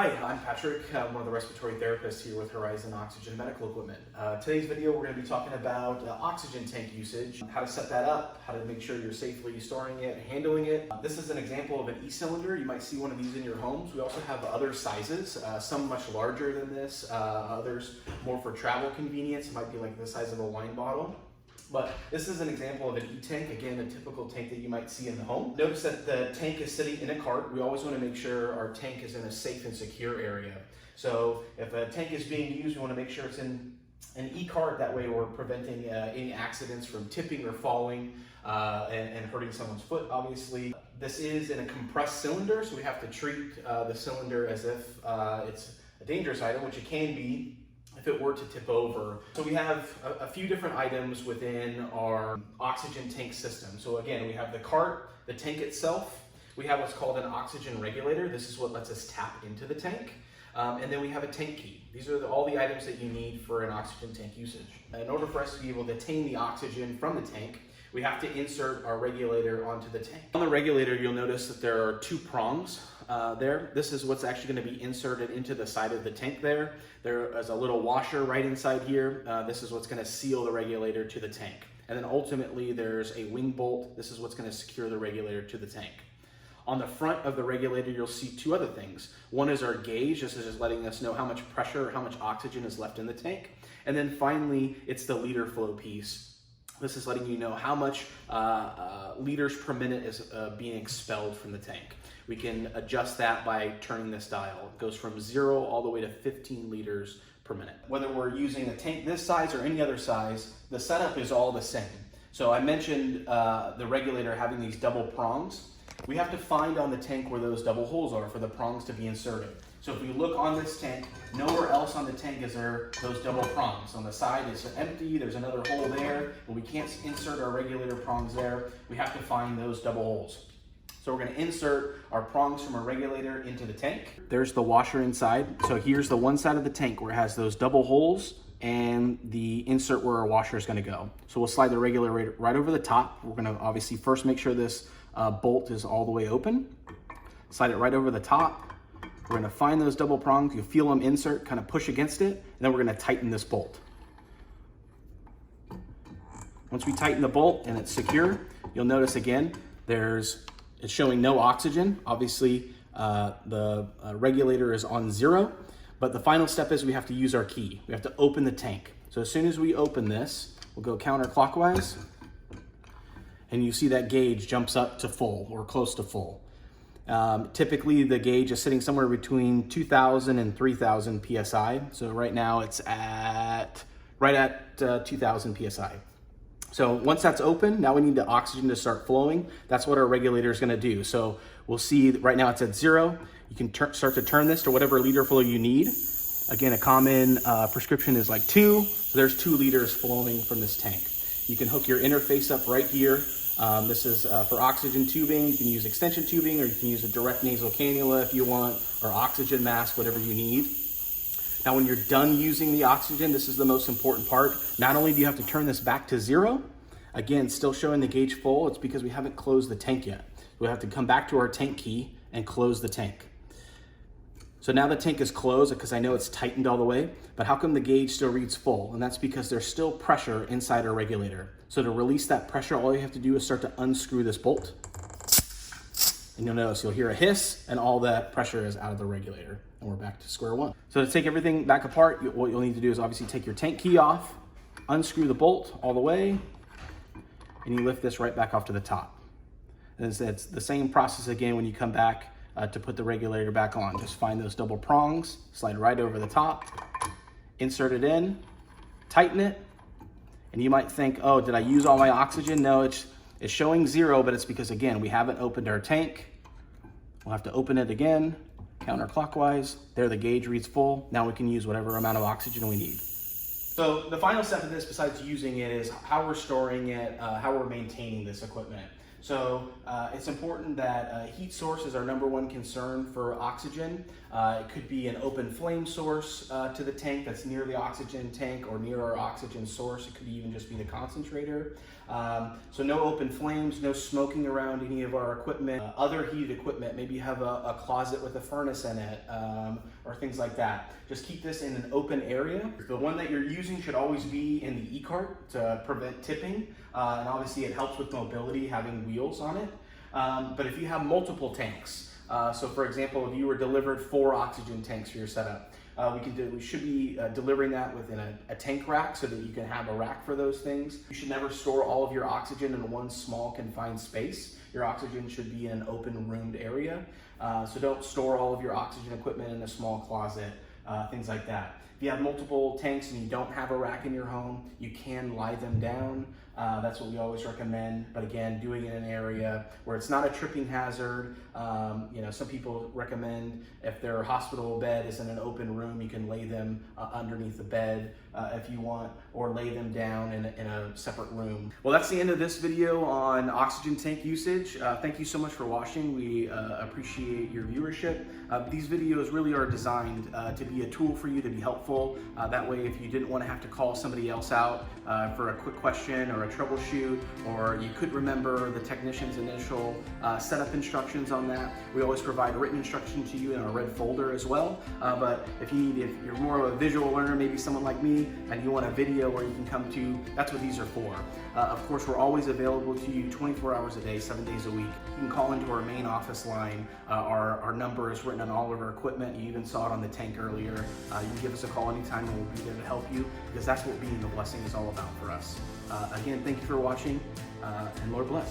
Hi, I'm Patrick. I'm one of the respiratory therapists here with Horizon Oxygen Medical Equipment. Today's video, we're going to be talking about oxygen tank usage, how to set that up, how to make sure you're safely storing it, handling it. This is an example of an e-cylinder. You might see one of these in your homes. We also have other sizes, some much larger than this, others more for travel convenience. It might be like the size of a wine bottle. But this is an example of an e-tank, again, a typical tank that you might see in the home. Notice that the tank is sitting in a cart. We always want to make sure our tank is in a safe and secure area. So if a tank is being used, we want to make sure it's in an e-cart. That way we're preventing any accidents from tipping or falling and hurting someone's foot, obviously. This is in a compressed cylinder, so we have to treat the cylinder as if it's a dangerous item, which it can be if it were to tip over. So we have a few different items within our oxygen tank system. So again, we have the cart, the tank itself. We have what's called an oxygen regulator. This is what lets us tap into the tank. And then we have a tank key. These are all the items that you need for an oxygen tank usage. In order for us to be able to attain the oxygen from the tank, we have to insert our regulator onto the tank. On the regulator, you'll notice that there are two prongs there. This is what's actually going to be inserted into the side of the tank there. There is a little washer right inside here. This is what's going to seal the regulator to the tank. And then ultimately there's a wing bolt. This is what's going to secure the regulator to the tank. On the front of the regulator, you'll see two other things. One is our gauge. This is just letting us know how much pressure, how much oxygen is left in the tank. And then finally, it's the liter flow piece. This is letting you know how much liters per minute is being expelled from the tank. We can adjust that by turning this dial. It goes from 0 all the way to 15 liters per minute. Whether we're using a tank this size or any other size, the setup is all the same. So I mentioned the regulator having these double prongs. We have to find on the tank where those double holes are for the prongs to be inserted. So if we look on this tank, nowhere else on the tank is there those double prongs. On the side it's empty, there's another hole there, but we can't insert our regulator prongs there. We have to find those double holes. So we're going to insert our prongs from our regulator into the tank. There's the washer inside. So here's the one side of the tank where it has those double holes and the insert where our washer is going to go. So we'll slide the regulator right over the top. We're going to obviously first make sure this bolt is all the way open. Slide it right over the top. We're going to find those double prongs. You'll feel them insert, kind of push against it, and then we're going to tighten this bolt. Once we tighten the bolt and it's secure, you'll notice again, it's showing no oxygen. Obviously, the regulator is on 0, but the final step is we have to use our key. We have to open the tank. So as soon as we open this, we'll go counterclockwise, and you see that gauge jumps up to full or close to full. Typically the gauge is sitting somewhere between 2,000 and 3,000 PSI. So right now it's right at 2,000 PSI. So once that's open, now we need the oxygen to start flowing. That's what our regulator is gonna do. So we'll see right now it's at 0. You can start to turn this to whatever liter flow you need. Again, a common prescription is like 2. So there's 2 liters flowing from this tank. You can hook your interface up right here. This is for oxygen tubing. You can use extension tubing, or you can use a direct nasal cannula if you want, or oxygen mask, whatever you need. Now, when you're done using the oxygen, this is the most important part. Not only do you have to turn this back to 0, again, still showing the gauge full, it's because we haven't closed the tank yet. We have to come back to our tank key and close the tank. So now the tank is closed because I know it's tightened all the way, but how come the gauge still reads full? And that's because there's still pressure inside our regulator. So to release that pressure, all you have to do is start to unscrew this bolt. And you'll notice you'll hear a hiss and all that pressure is out of the regulator. And we're back to square one. So to take everything back apart, what you'll need to do is obviously take your tank key off, unscrew the bolt all the way, and you lift this right back off to the top. And it's the same process again when you come back to put the regulator back on. Just find those double prongs, slide right over the top, insert it in, tighten it, and you might think, oh, did I use all my oxygen? No, it's showing 0, but it's because, again, we haven't opened our tank. We'll have to open it again, counterclockwise. There, the gauge reads full. Now we can use whatever amount of oxygen we need. So the final step of this, besides using it, is how we're storing it, how we're maintaining this equipment. So it's important that heat source is our #1 concern for oxygen. It could be an open flame source to the tank that's near the oxygen tank or near our oxygen source. It could even just be the concentrator. So no open flames, no smoking around any of our equipment. Other heated equipment, maybe you have a closet with a furnace in it, or things like that. Just keep this in an open area. The one that you're using should always be in the e-cart to prevent tipping, and obviously it helps with mobility having wheels on it. But if you have multiple tanks, so for example, if you were delivered 4 oxygen tanks for your setup, we should be delivering that within a tank rack so that you can have a rack for those things. You should never store all of your oxygen in one small confined space. Your oxygen should be in an open roomed area. So don't store all of your oxygen equipment in a small closet, things like that. If you have multiple tanks and you don't have a rack in your home, you can lie them down. That's what we always recommend. But again, doing it in an area where it's not a tripping hazard. Some people recommend if their hospital bed is in an open room, you can lay them underneath the bed if you want, or lay them down in a separate room. Well, that's the end of this video on oxygen tank usage. Thank you so much for watching. We appreciate your viewership. These videos really are designed to be a tool for you, to be helpful. That way, if you didn't want to have to call somebody else out for a quick question or a troubleshoot, or you couldn't remember the technician's initial setup instructions on that, we always provide written instruction to you in our red folder as well. But if you're more of a visual learner, maybe someone like me, and you want a video where you can come to, that's what these are for. Of course, we're always available to you 24 hours a day, 7 days a week. You can call into our main office line. Our number is written on all of our equipment. You even saw it on the tank earlier. You can give us a call anytime and we'll be there to help you, because that's what being a blessing is all about for us. Again, thank you for watching, and Lord bless.